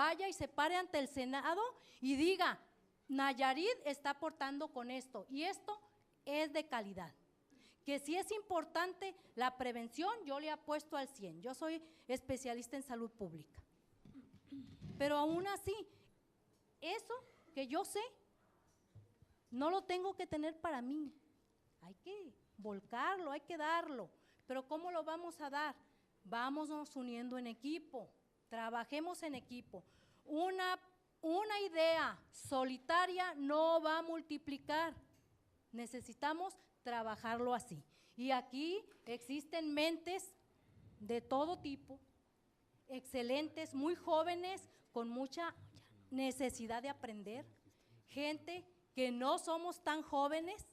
vaya y se pare ante el Senado y diga, Nayarit está aportando con esto y esto es de calidad. Que si es importante la prevención, yo le apuesto al 100, yo soy especialista en salud pública. Pero aún así, eso que yo sé, no lo tengo que tener para mí, hay que volcarlo, hay que darlo, pero ¿cómo lo vamos a dar? Vámonos uniendo en equipo, trabajemos en equipo. Una idea solitaria no va a multiplicar, necesitamos trabajarlo así. Y aquí existen mentes de todo tipo, excelentes, muy jóvenes, con mucha necesidad de aprender, gente que no somos tan jóvenes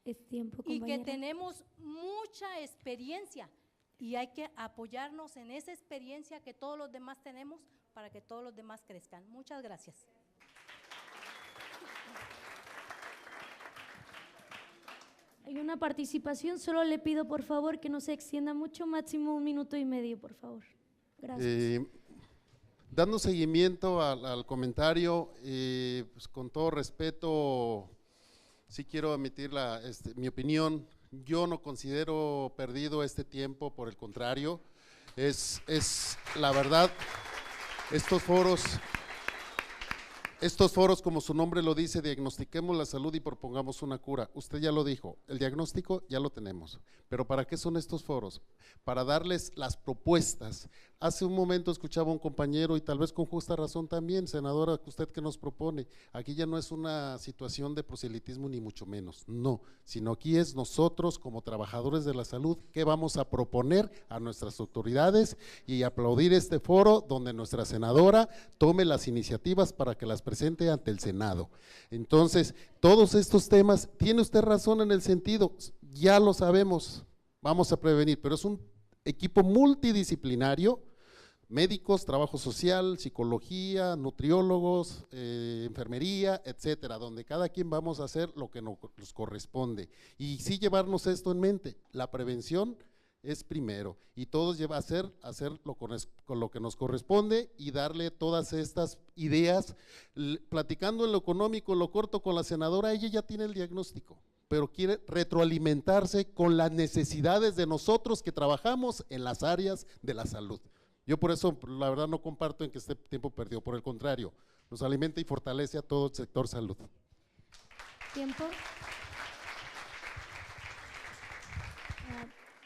Es tiempo, y compañera. que tenemos mucha experiencia y hay que apoyarnos en esa experiencia que todos los demás tenemos para que todos los demás crezcan. Muchas gracias. Hay una participación, solo le pido por favor que no se extienda mucho, máximo 1 minuto y medio, por favor. Gracias. Dando seguimiento al comentario, pues con todo respeto, sí quiero emitir mi opinión. Yo no considero perdido este tiempo, por el contrario, es la verdad, estos foros, como su nombre lo dice, diagnostiquemos la salud y propongamos una cura. Usted ya lo dijo, el diagnóstico ya lo tenemos, pero ¿para qué son estos foros? Para darles las propuestas. Hace un momento escuchaba a un compañero y tal vez con justa razón también, senadora, usted que nos propone, aquí ya no es una situación de proselitismo ni mucho menos, no, sino aquí es nosotros como trabajadores de la salud, ¿qué vamos a proponer a nuestras autoridades? Y aplaudir este foro donde nuestra senadora tome las iniciativas para que las presente ante el Senado. Entonces, todos estos temas, tiene usted razón en el sentido, ya lo sabemos, vamos a prevenir, pero es un equipo multidisciplinario, médicos, trabajo social, psicología, nutriólogos, enfermería, etcétera, donde cada quien vamos a hacer lo que nos corresponde. Y sí llevarnos esto en mente, la prevención es primero y todos lleva a hacerlo con lo que nos corresponde y darle todas estas ideas, platicando en lo económico, en lo corto con la senadora, ella ya tiene el diagnóstico, pero quiere retroalimentarse con las necesidades de nosotros que trabajamos en las áreas de la salud. Yo por eso, la verdad, no comparto en que esté tiempo perdido, por el contrario, nos alimenta y fortalece a todo el sector salud. Tiempo.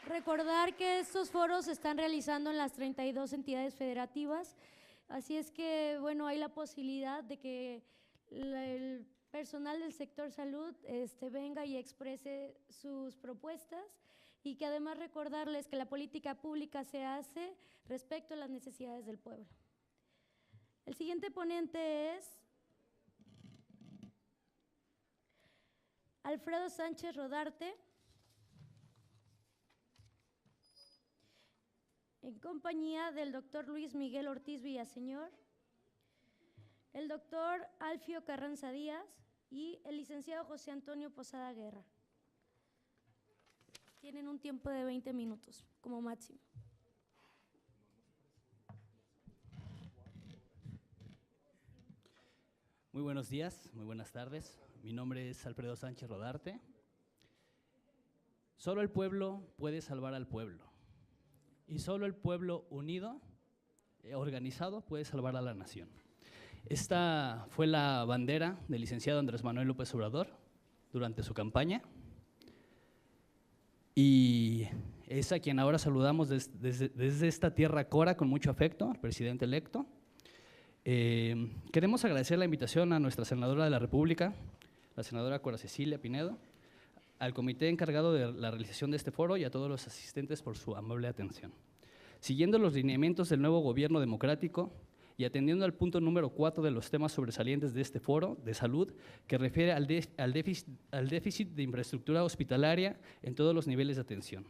Recordar que estos foros se están realizando en las 32 entidades federativas, así es que, bueno, hay la posibilidad de que el personal del sector salud venga y exprese sus propuestas y que además recordarles que la política pública se hace respecto a las necesidades del pueblo. El siguiente ponente es Alfredo Sánchez Rodarte, en compañía del doctor Luis Miguel Ortiz Villaseñor, el doctor Alfio Carranza Díaz y el licenciado José Antonio Posada Guerra. Tienen un tiempo de 20 minutos como máximo. Muy buenos días, muy buenas tardes. Mi nombre es Alfredo Sánchez Rodarte. Solo el pueblo puede salvar al pueblo. Y solo el pueblo unido, organizado, puede salvar a la nación. Esta fue la bandera del licenciado Andrés Manuel López Obrador durante su campaña y es a quien ahora saludamos desde esta tierra Cora con mucho afecto, al presidente electo. Queremos agradecer la invitación a nuestra senadora de la República, la senadora Cora Cecilia Pinedo, al comité encargado de la realización de este foro y a todos los asistentes por su amable atención. Siguiendo los lineamientos del nuevo gobierno democrático y atendiendo al punto número 4 de los temas sobresalientes de este foro de salud, que refiere al déficit de infraestructura hospitalaria en todos los niveles de atención.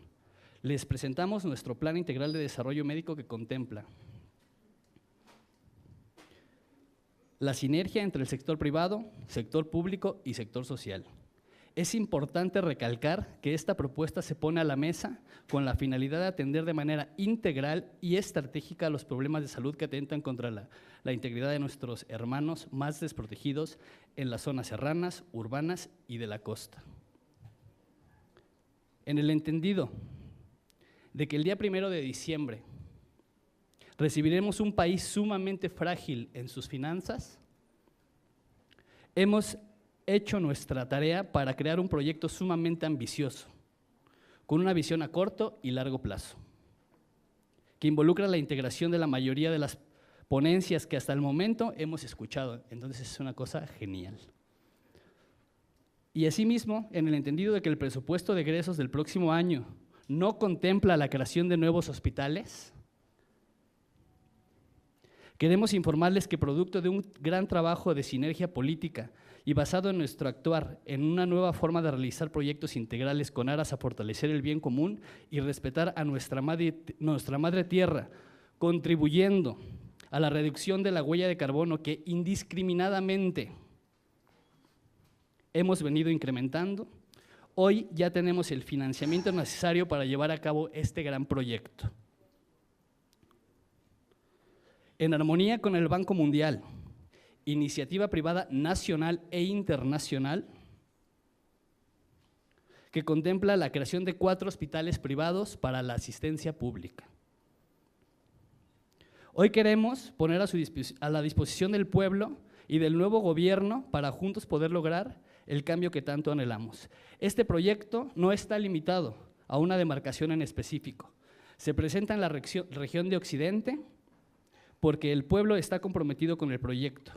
Les presentamos nuestro Plan Integral de Desarrollo Médico que contempla la sinergia entre el sector privado, sector público y sector social. Es importante recalcar que esta propuesta se pone a la mesa con la finalidad de atender de manera integral y estratégica los problemas de salud que atentan contra la integridad de nuestros hermanos más desprotegidos en las zonas serranas, urbanas y de la costa. En el entendido de que el día 1 de diciembre recibiremos un país sumamente frágil en sus finanzas, hemos hecho nuestra tarea para crear un proyecto sumamente ambicioso, con una visión a corto y largo plazo, que involucra la integración de la mayoría de las ponencias que hasta el momento hemos escuchado. Entonces es una cosa genial. Y asimismo, en el entendido de que el presupuesto de egresos del próximo año no contempla la creación de nuevos hospitales, queremos informarles que producto de un gran trabajo de sinergia política y basado en nuestro actuar en una nueva forma de realizar proyectos integrales con aras a fortalecer el bien común y respetar a nuestra madre tierra, contribuyendo a la reducción de la huella de carbono que indiscriminadamente hemos venido incrementando, hoy ya tenemos el financiamiento necesario para llevar a cabo este gran proyecto. En armonía con el Banco Mundial, iniciativa privada nacional e internacional, que contempla la creación de 4 hospitales privados para la asistencia pública. Hoy queremos poner a la disposición del pueblo y del nuevo gobierno para juntos poder lograr el cambio que tanto anhelamos. Este proyecto no está limitado a una demarcación en específico. Se presenta en la región de Occidente porque el pueblo está comprometido con el proyecto.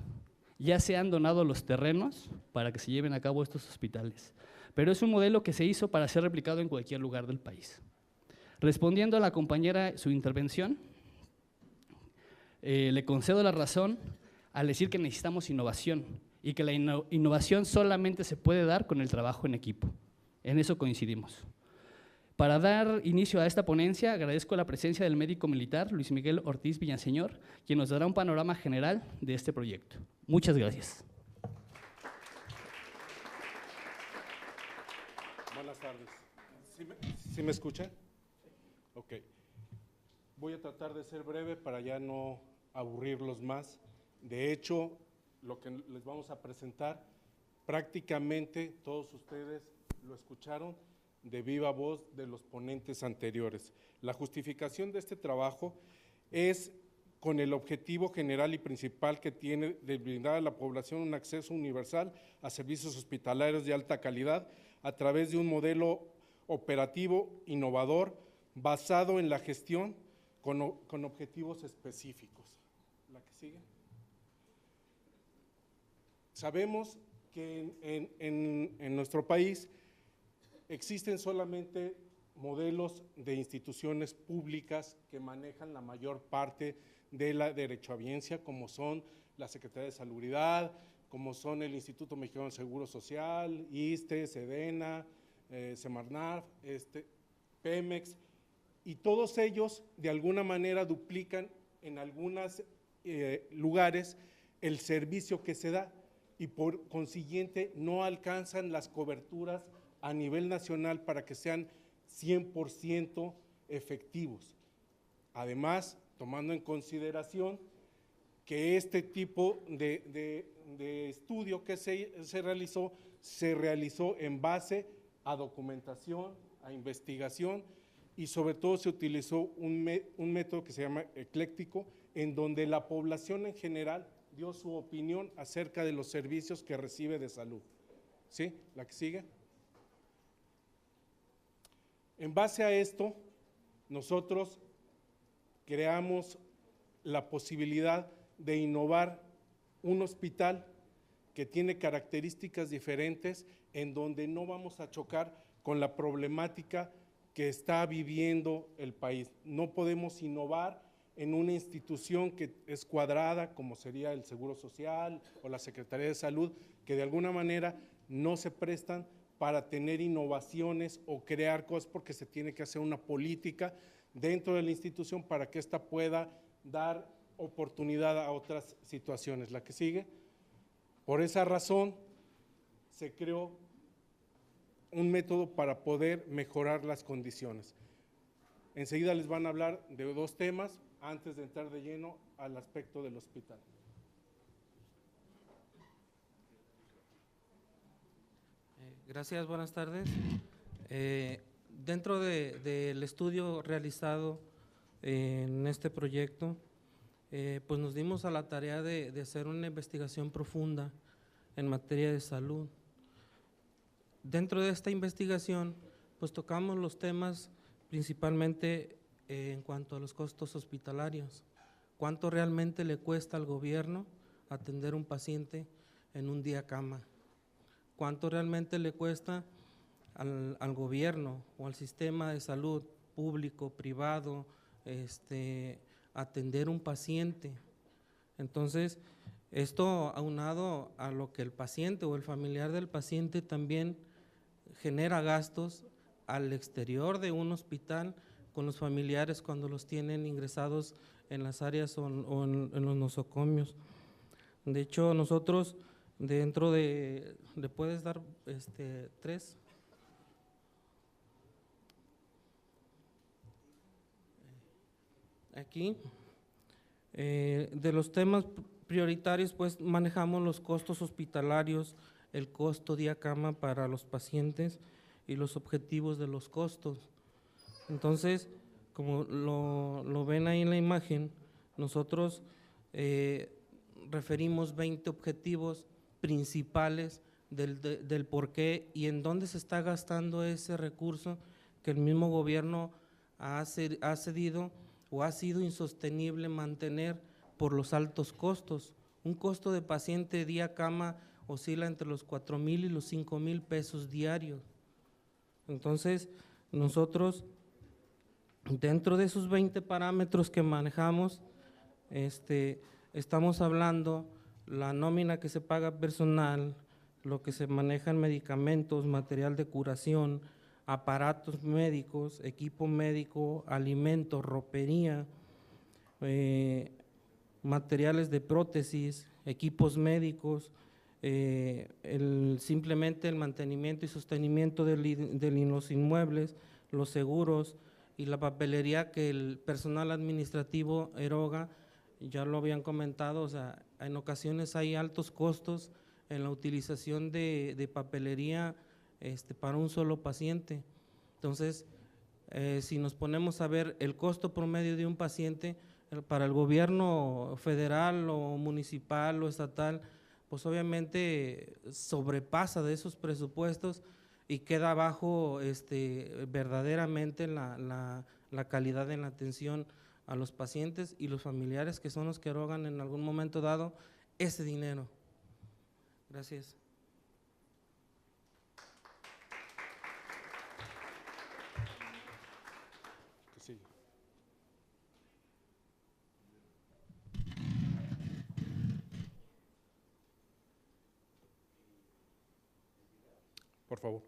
Ya se han donado los terrenos para que se lleven a cabo estos hospitales, pero es un modelo que se hizo para ser replicado en cualquier lugar del país. Respondiendo a la compañera su intervención, le concedo la razón al decir que necesitamos innovación y que la innovación solamente se puede dar con el trabajo en equipo. En eso coincidimos. Para dar inicio a esta ponencia, agradezco la presencia del médico militar Luis Miguel Ortiz Villaseñor, quien nos dará un panorama general de este proyecto. Muchas gracias. Buenas tardes. ¿Sí me escuchan? Ok. Voy a tratar de ser breve para ya no aburrirlos más. De hecho, lo que les vamos a presentar, prácticamente todos ustedes lo escucharon de viva voz de los ponentes anteriores. La justificación de este trabajo es con el objetivo general y principal que tiene de brindar a la población un acceso universal a servicios hospitalarios de alta calidad a través de un modelo operativo innovador basado en la gestión con objetivos específicos. ¿La que sigue? Sabemos que en nuestro país existen solamente modelos de instituciones públicas que manejan la mayor parte de la derechohabiencia, como son la Secretaría de Salubridad, como son el Instituto Mexicano del Seguro Social, ISSSTE, SEDENA, Semarnat, Pemex, y todos ellos de alguna manera duplican en algunos lugares el servicio que se da y por consiguiente no alcanzan las coberturas a nivel nacional para que sean 100% efectivos. Además, tomando en consideración que este tipo de estudio que se realizó en base a documentación, a investigación y sobre todo se utilizó un método que se llama ecléctico, en donde la población en general dio su opinión acerca de los servicios que recibe de salud. ¿Sí? ¿La que sigue? En base a esto, nosotros creamos la posibilidad de innovar un hospital que tiene características diferentes en donde no vamos a chocar con la problemática que está viviendo el país. No podemos innovar en una institución que es cuadrada, como sería el Seguro Social o la Secretaría de Salud, que de alguna manera no se prestan para tener innovaciones o crear cosas, porque se tiene que hacer una política dentro de la institución para que ésta pueda dar oportunidad a otras situaciones. La que sigue. Por esa razón se creó un método para poder mejorar las condiciones. Enseguida les van a hablar de 2 temas antes de entrar de lleno al aspecto del hospital. Gracias, buenas tardes. Dentro del estudio realizado en este proyecto, pues nos dimos a la tarea de hacer una investigación profunda en materia de salud. Dentro de esta investigación, pues tocamos los temas principalmente en cuanto a los costos hospitalarios. ¿Cuánto realmente le cuesta al gobierno atender un paciente en un día cama? ¿Cuánto realmente le cuesta al gobierno o al sistema de salud público, privado, atender un paciente? Entonces, esto aunado a lo que el paciente o el familiar del paciente también genera gastos al exterior de un hospital con los familiares cuando los tienen ingresados en las áreas o en los nosocomios. De hecho, nosotros dentro de, ¿le puedes dar 3? Aquí, de los temas prioritarios, pues manejamos los costos hospitalarios, el costo día cama para los pacientes y los objetivos de los costos. Entonces, como lo ven ahí en la imagen, nosotros referimos 20 objetivos principales del por qué y en dónde se está gastando ese recurso que el mismo gobierno ha cedido o ha sido insostenible mantener por los altos costos. Un costo de paciente día cama oscila entre los 4,000 y los 5,000 pesos diarios. Entonces, nosotros, dentro de esos 20 parámetros que manejamos, estamos hablando la nómina que se paga personal, lo que se maneja en medicamentos, material de curación, aparatos médicos, equipo médico, alimentos, ropería, materiales de prótesis, equipos médicos, simplemente el mantenimiento y sostenimiento de los inmuebles, los seguros y la papelería que el personal administrativo eroga. Ya lo habían comentado, o sea, en ocasiones hay altos costos en la utilización de papelería para un solo paciente. Entonces, si nos ponemos a ver el costo promedio de un paciente para el gobierno federal o municipal o estatal, pues obviamente sobrepasa de esos presupuestos y queda abajo verdaderamente la calidad en la atención a los pacientes y los familiares, que son los que erogan en algún momento dado ese dinero. Gracias. Sí. Por favor.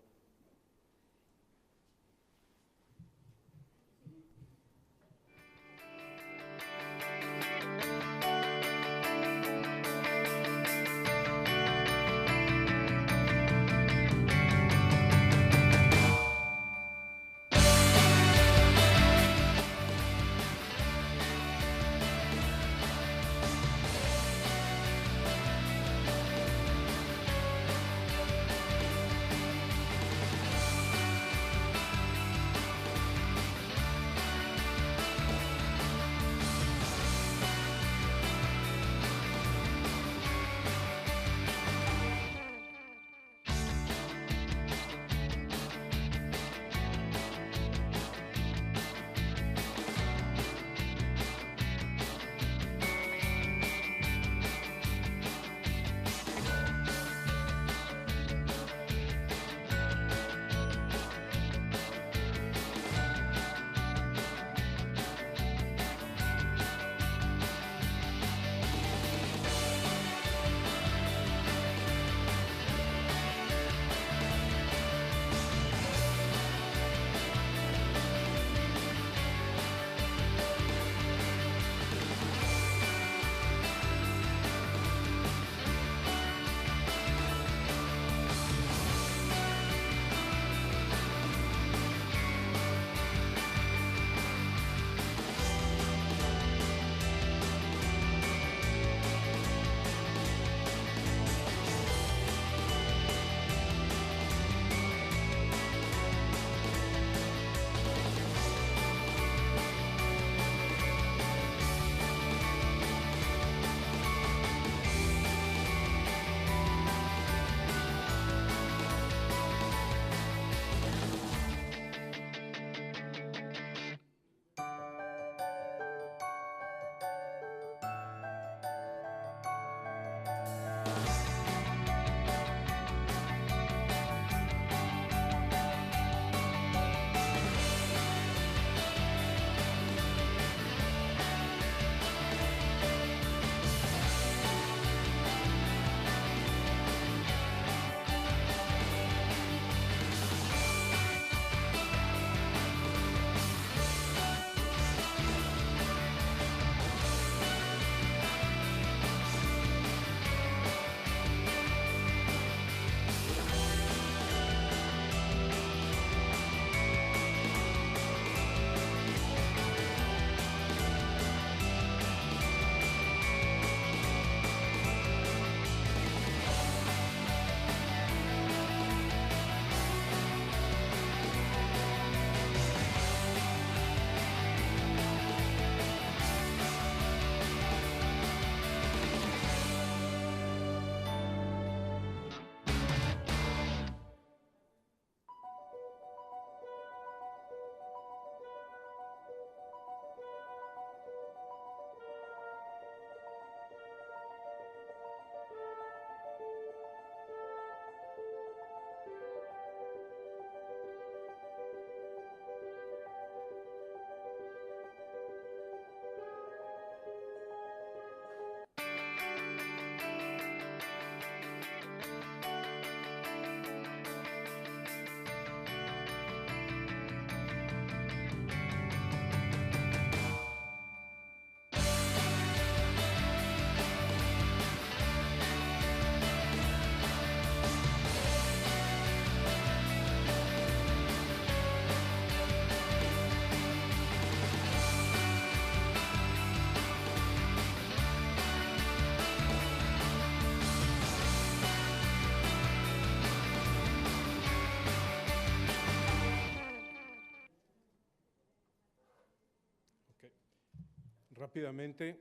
Rápidamente,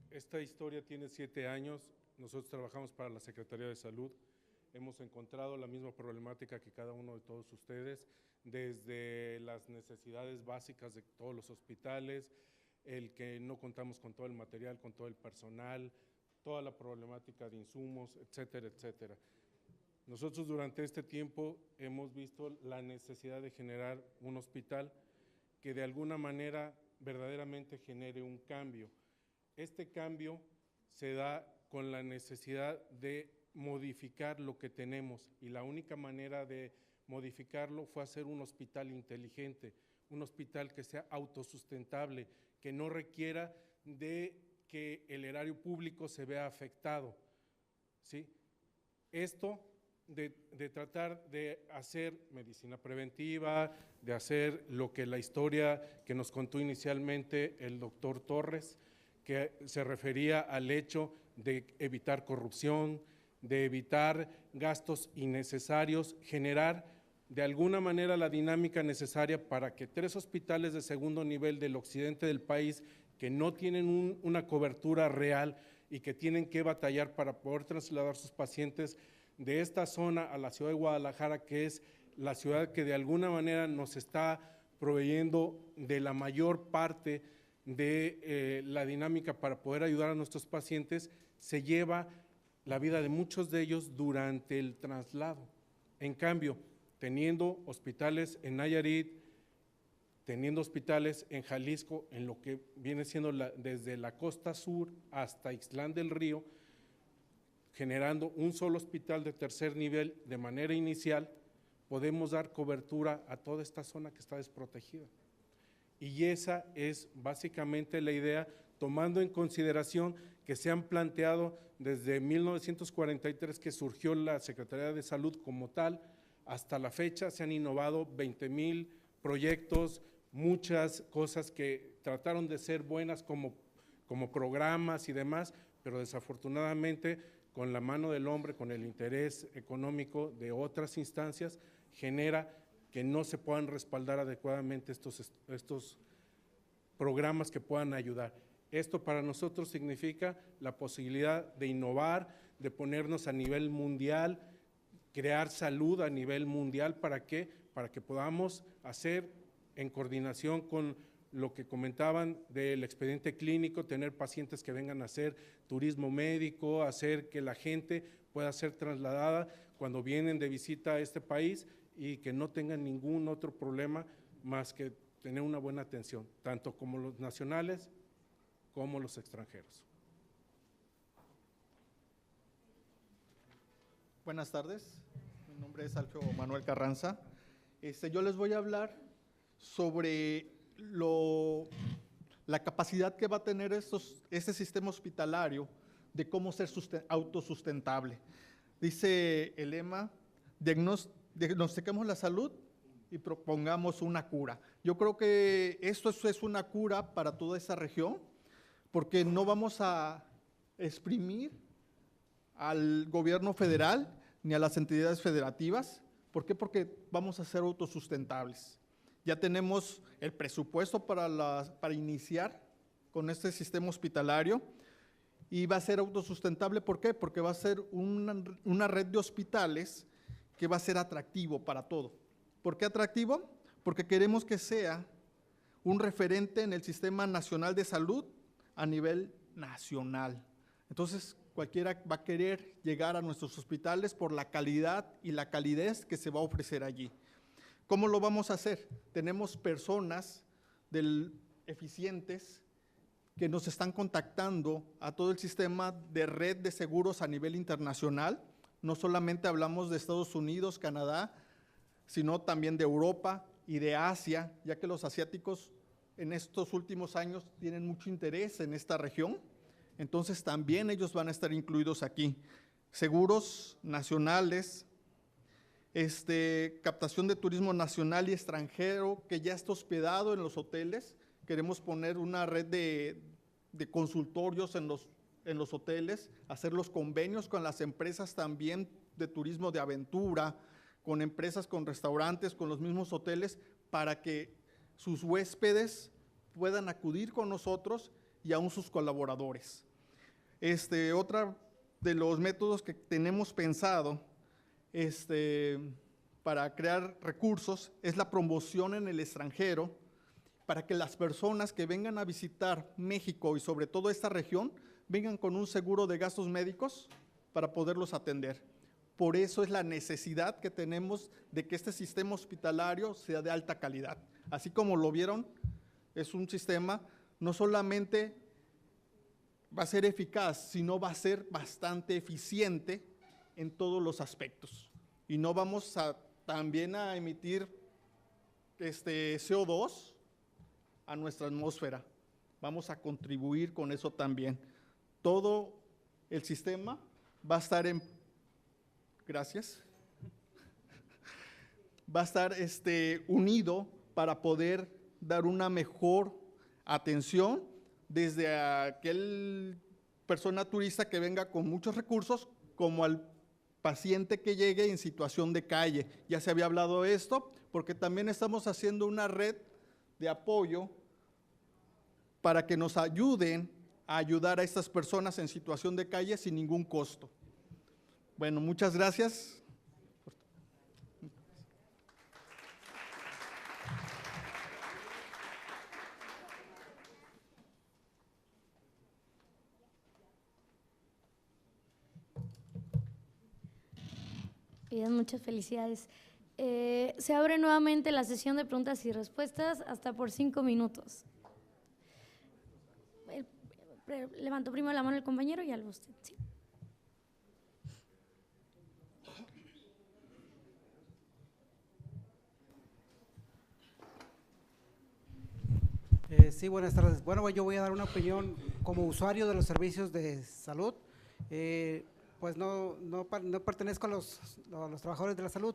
esta historia tiene 7 años. Nosotros trabajamos para la Secretaría de Salud. Hemos encontrado la misma problemática que cada uno de todos ustedes, desde las necesidades básicas de todos los hospitales, el que no contamos con todo el material, con todo el personal, toda la problemática de insumos, etcétera, etcétera. Nosotros durante este tiempo hemos visto la necesidad de generar un hospital que de alguna manera verdaderamente genere un cambio. Este cambio se da con la necesidad de modificar lo que tenemos, y la única manera de modificarlo fue hacer un hospital inteligente, un hospital que sea autosustentable, que no requiera de que el erario público se vea afectado, ¿sí? Esto de tratar de hacer medicina preventiva, de hacer lo que la historia que nos contó inicialmente el doctor Torres, que se refería al hecho de evitar corrupción, de evitar gastos innecesarios, generar de alguna manera la dinámica necesaria para que 3 hospitales de segundo nivel del occidente del país, que no tienen una cobertura real y que tienen que batallar para poder trasladar sus pacientes de esta zona a la ciudad de Guadalajara, que es la ciudad que de alguna manera nos está proveyendo de la mayor parte de la dinámica para poder ayudar a nuestros pacientes, se lleva la vida de muchos de ellos durante el traslado. En cambio, teniendo hospitales en Nayarit, teniendo hospitales en Jalisco, en lo que viene siendo desde la costa sur hasta Ixtlán del Río, generando un solo hospital de tercer nivel de manera inicial, podemos dar cobertura a toda esta zona que está desprotegida. Y esa es básicamente la idea, tomando en consideración que se han planteado desde 1943 que surgió la Secretaría de Salud como tal, hasta la fecha se han innovado 20,000 proyectos, muchas cosas que trataron de ser buenas como programas y demás, pero desafortunadamente con la mano del hombre, con el interés económico de otras instancias, genera que no se puedan respaldar adecuadamente estos programas que puedan ayudar. Esto para nosotros significa la posibilidad de innovar, de ponernos a nivel mundial, crear salud a nivel mundial. ¿Para qué? Para que podamos hacer en coordinación con lo que comentaban del expediente clínico, tener pacientes que vengan a hacer turismo médico, hacer que la gente pueda ser trasladada cuando vienen de visita a este país y que no tengan ningún otro problema más que tener una buena atención, tanto como los nacionales como los extranjeros. Buenas tardes, mi nombre es Alfio Manuel Carranza. Yo les voy a hablar sobre la capacidad que va a tener este sistema hospitalario de cómo ser autosustentable. Dice el lema, diagnostiquemos la salud y propongamos una cura. Yo creo que esto es una cura para toda esa región, porque no vamos a exprimir al gobierno federal ni a las entidades federativas. ¿Por qué? Porque vamos a ser autosustentables. Ya tenemos el presupuesto para iniciar con este sistema hospitalario y va a ser autosustentable. ¿Por qué? Porque va a ser una red de hospitales que va a ser atractivo para todo. ¿Por qué atractivo? Porque queremos que sea un referente en el Sistema Nacional de Salud a nivel nacional. Entonces, cualquiera va a querer llegar a nuestros hospitales por la calidad y la calidez que se va a ofrecer allí. ¿Cómo lo vamos a hacer? Tenemos personas eficientes que nos están contactando a todo el sistema de red de seguros a nivel internacional. No solamente hablamos de Estados Unidos, Canadá, sino también de Europa y de Asia, ya que los asiáticos en estos últimos años tienen mucho interés en esta región. Entonces también ellos van a estar incluidos aquí. Seguros nacionales, captación de turismo nacional y extranjero que ya está hospedado en los hoteles. Queremos poner una red de consultorios en los hoteles, hacer los convenios con las empresas también de turismo de aventura, con empresas, con restaurantes, con los mismos hoteles, para que sus huéspedes puedan acudir con nosotros y aún sus colaboradores. Otra de los métodos que tenemos pensado para crear recursos es la promoción en el extranjero, para que las personas que vengan a visitar México y sobre todo esta región, vengan con un seguro de gastos médicos para poderlos atender. Por eso es la necesidad que tenemos de que este sistema hospitalario sea de alta calidad. Así como lo vieron, es un sistema no solamente va a ser eficaz, sino va a ser bastante eficiente en todos los aspectos. Y no vamos también a emitir CO2 a nuestra atmósfera. Vamos a contribuir con eso también. Todo el sistema va a estar va a estar unido para poder dar una mejor atención desde aquel persona turista que venga con muchos recursos como al paciente que llegue en situación de calle. Ya se había hablado de esto, porque también estamos haciendo una red de apoyo para que nos ayuden a ayudar a estas personas en situación de calle sin ningún costo. Bueno, muchas gracias. Bien, muchas felicidades. Se abre nuevamente la sesión de preguntas y respuestas hasta por 5 minutos. Levantó primero la mano el compañero y al usted. Sí. Sí, buenas tardes. Bueno, yo voy a dar una opinión como usuario de los servicios de salud. Pues no pertenezco a los trabajadores de la salud,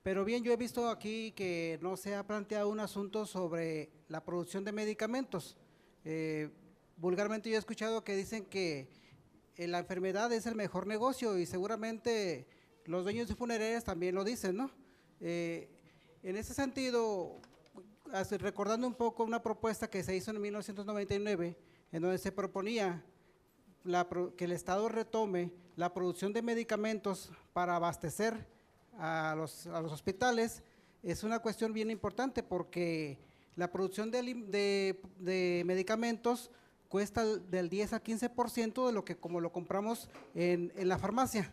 pero bien, yo he visto aquí que no se ha planteado un asunto sobre la producción de medicamentos. Vulgarmente yo he escuchado que dicen que la enfermedad es el mejor negocio y seguramente los dueños de funerarias también lo dicen, ¿no? En ese sentido, recordando un poco una propuesta que se hizo en 1999, en donde se proponía que el Estado retome la producción de medicamentos para abastecer a los hospitales, es una cuestión bien importante porque la producción de medicamentos cuesta del 10 al 15% de lo que como lo compramos en la farmacia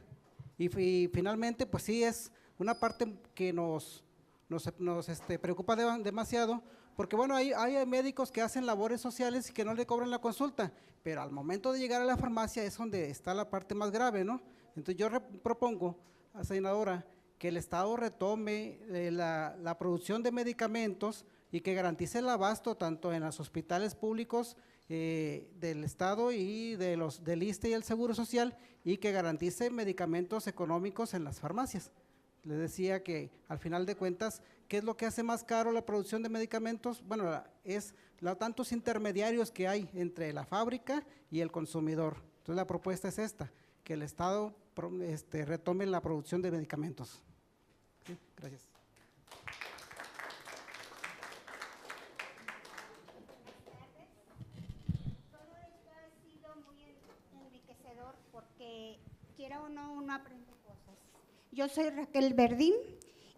y finalmente pues sí es una parte que nos preocupa demasiado, porque bueno, hay médicos que hacen labores sociales y que no le cobran la consulta, pero al momento de llegar a la farmacia es donde está la parte más grave, ¿no? Entonces yo propongo, senadora, que el Estado retome la producción de medicamentos y que garantice el abasto tanto en los hospitales públicos del Estado y del ISSSTE y el Seguro Social, y que garantice medicamentos económicos en las farmacias. Les decía que al final de cuentas, ¿qué es lo que hace más caro la producción de medicamentos? Bueno, es tantos intermediarios que hay entre la fábrica y el consumidor. Entonces la propuesta es esta, que el Estado retome la producción de medicamentos. ¿Sí? Gracias. Todo esto ha sido muy enriquecedor porque quiera o no, uno aprende cosas. Yo soy Raquel Verdín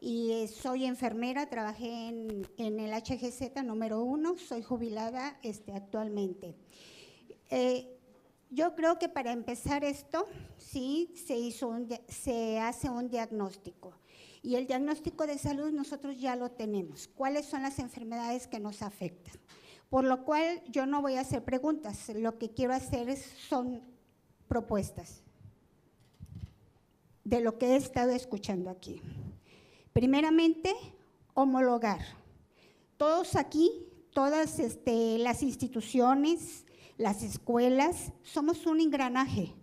y soy enfermera, trabajé en el HGZ número 1, soy jubilada actualmente. Yo creo que para empezar esto, sí, se hace un diagnóstico. Y el diagnóstico de salud nosotros ya lo tenemos. ¿Cuáles son las enfermedades que nos afectan? Por lo cual yo no voy a hacer preguntas, lo que quiero hacer son propuestas de lo que he estado escuchando aquí. Primeramente, homologar. Todos aquí, todas las instituciones, las escuelas, somos un engranaje.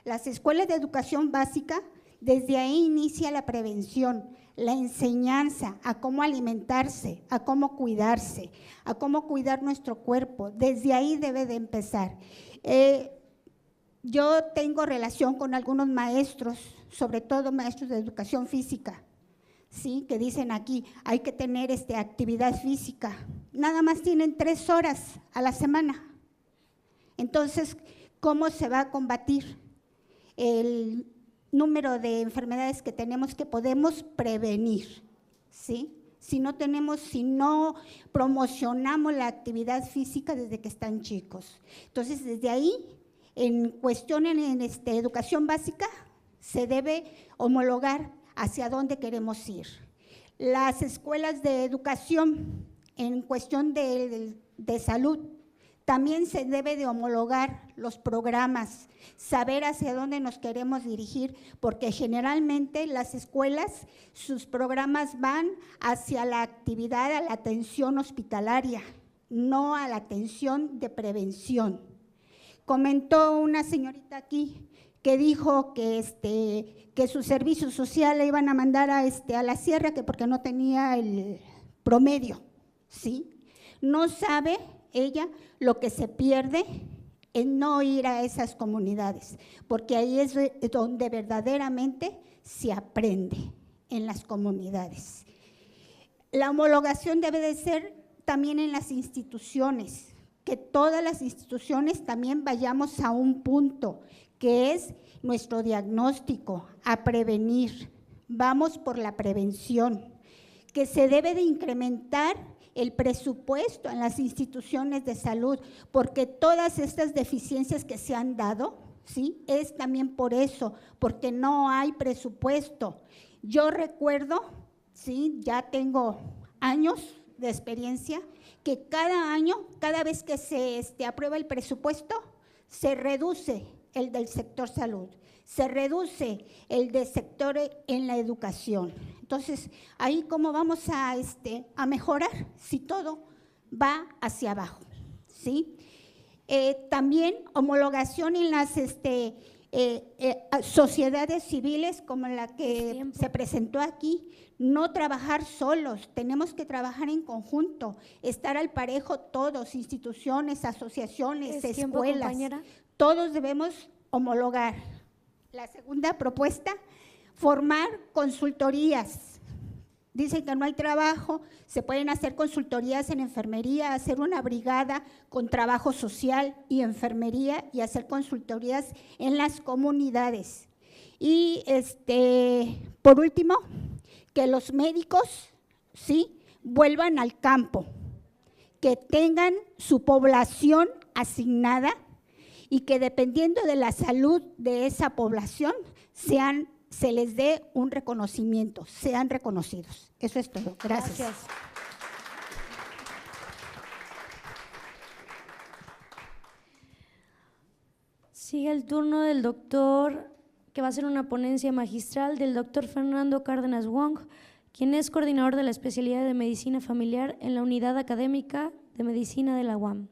Las escuelas de educación básica, desde ahí inicia la prevención, la enseñanza a cómo alimentarse, a cómo cuidarse, a cómo cuidar nuestro cuerpo. Desde ahí debe de empezar. Yo tengo relación con algunos maestros, sobre todo maestros de educación física, ¿sí? Que dicen aquí, hay que tener actividad física. Nada más tienen 3 horas a la semana. Entonces, ¿cómo se va a combatir el número de enfermedades que tenemos que podemos prevenir? ¿Sí? Si no promocionamos la actividad física desde que están chicos. Entonces, desde ahí, en cuestión en educación básica, se debe homologar hacia dónde queremos ir. Las escuelas de educación, en cuestión de salud, también se debe de homologar los programas, saber hacia dónde nos queremos dirigir, porque generalmente las escuelas, sus programas van hacia la actividad, a la atención hospitalaria, no a la atención de prevención. Comentó una señorita aquí que dijo que su servicio social le iban a mandar a la sierra, que porque no tenía el promedio, ¿sí? No sabe ella lo que se pierde en no ir a esas comunidades, porque ahí es donde verdaderamente se aprende, en las comunidades. La homologación debe de ser también en las instituciones, que todas las instituciones también vayamos a un punto, que es nuestro diagnóstico, a prevenir. Vamos por la prevención, que se debe de incrementar el presupuesto en las instituciones de salud, porque todas estas deficiencias que se han dado, ¿sí?, es también por eso, porque no hay presupuesto. Yo recuerdo, ¿sí?, ya tengo años de experiencia, que cada año, cada vez que se aprueba el presupuesto, se reduce el del sector salud, se reduce el del sector en la educación. Entonces, ahí cómo vamos a mejorar si todo va hacia abajo, ¿sí? También homologación en las sociedades civiles como la que se presentó aquí, no trabajar solos, tenemos que trabajar en conjunto, estar al parejo todos, instituciones, asociaciones, escuelas, todos debemos homologar. La segunda propuesta, formar consultorías. Dicen que no hay trabajo, se pueden hacer consultorías en enfermería, hacer una brigada con trabajo social y enfermería y hacer consultorías en las comunidades. Y por último, que los médicos, ¿sí?, vuelvan al campo, que tengan su población asignada y que dependiendo de la salud de esa población se les dé un reconocimiento, sean reconocidos. Eso es todo. Gracias. Sigue el turno del doctor, que va a hacer una ponencia magistral, del doctor Fernando Cárdenas Wong, quien es coordinador de la especialidad de Medicina Familiar en la Unidad Académica de Medicina de la UAM.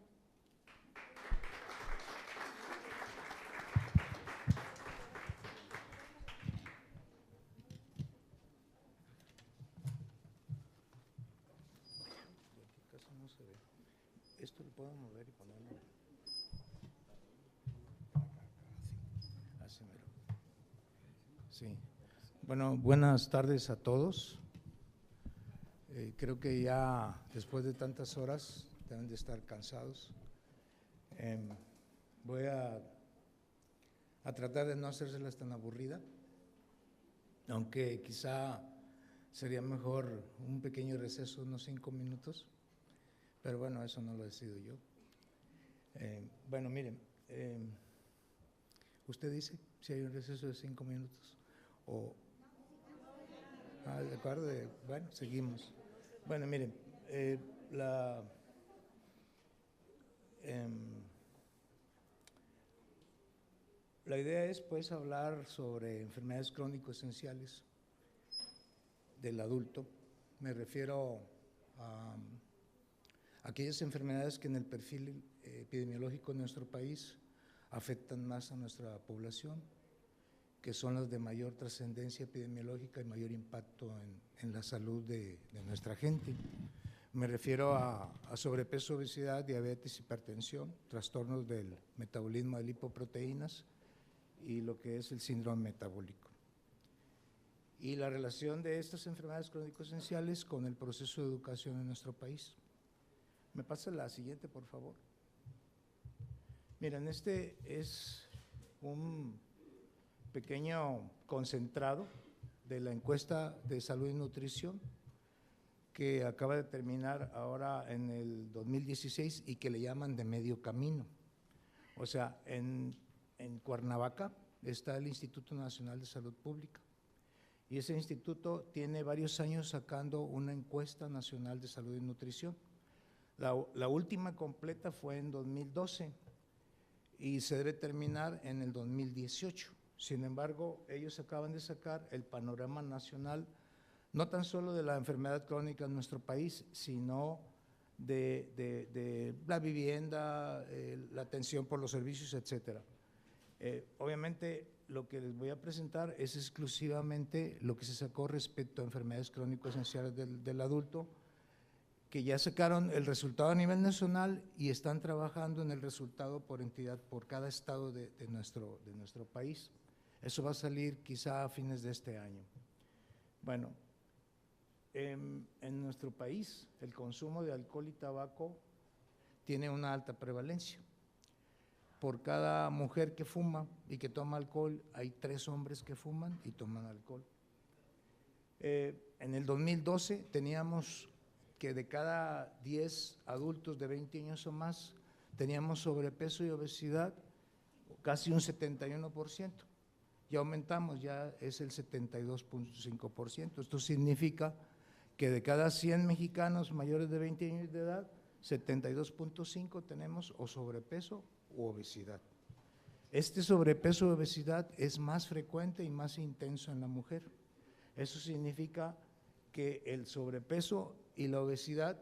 Esto lo puedo mover y ponerlo. Así mero. Sí. Bueno, buenas tardes a todos. Creo que ya después de tantas horas deben de estar cansados. Voy a tratar de no hacérselas tan aburrida, aunque quizá sería mejor un pequeño receso, unos 5 minutos. Pero bueno, eso no lo decido yo. Bueno, miren, usted dice si hay un receso de 5 minutos o… de acuerdo, bueno, seguimos. Bueno, miren, la idea es pues hablar sobre enfermedades crónico-esenciales del adulto. Me refiero a aquellas enfermedades que en el perfil epidemiológico de nuestro país afectan más a nuestra población, que son las de mayor trascendencia epidemiológica y mayor impacto en la salud de nuestra gente. Me refiero a sobrepeso, obesidad, diabetes, hipertensión, trastornos del metabolismo de lipoproteínas y lo que es el síndrome metabólico. Y la relación de estas enfermedades crónico-esenciales con el proceso de educación en nuestro país. ¿Me pasa la siguiente, por favor? Miren, este es un pequeño concentrado de la encuesta de salud y nutrición que acaba de terminar ahora en el 2016 y que le llaman de medio camino. O sea, en Cuernavaca está el Instituto Nacional de Salud Pública y ese instituto tiene varios años sacando una encuesta nacional de salud y nutrición. La última completa fue en 2012 y se debe terminar en el 2018. Sin embargo, ellos acaban de sacar el panorama nacional, no tan solo de la enfermedad crónica en nuestro país, sino de la vivienda, la atención por los servicios, etcétera. Obviamente, lo que les voy a presentar es exclusivamente lo que se sacó respecto a enfermedades crónico-esenciales del adulto, que ya sacaron el resultado a nivel nacional y están trabajando en el resultado por entidad, por cada estado de nuestro país. Eso va a salir quizá a fines de este año. Bueno, en nuestro país el consumo de alcohol y tabaco tiene una alta prevalencia. Por cada mujer que fuma y que toma alcohol, hay 3 hombres que fuman y toman alcohol. En el 2012 teníamos que de cada 10 adultos de 20 años o más, teníamos sobrepeso y obesidad, casi un 71%. Ya aumentamos, ya es el 72.5%. Esto significa que de cada 100 mexicanos mayores de 20 años de edad, 72.5 tenemos o sobrepeso u obesidad. Este sobrepeso u obesidad es más frecuente y más intenso en la mujer. Eso significa que el sobrepeso y la obesidad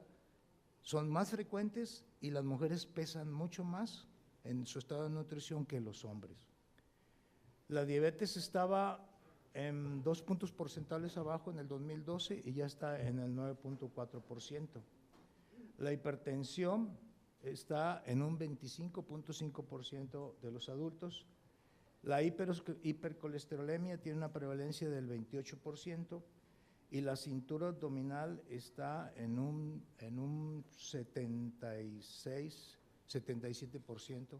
son más frecuentes y las mujeres pesan mucho más en su estado de nutrición que los hombres. La diabetes estaba en 2 puntos porcentuales abajo en el 2012 y ya está en el 9.4%. La hipertensión está en un 25.5% de los adultos. La hipercolesterolemia tiene una prevalencia del 28%. Y la cintura abdominal está en un 77%,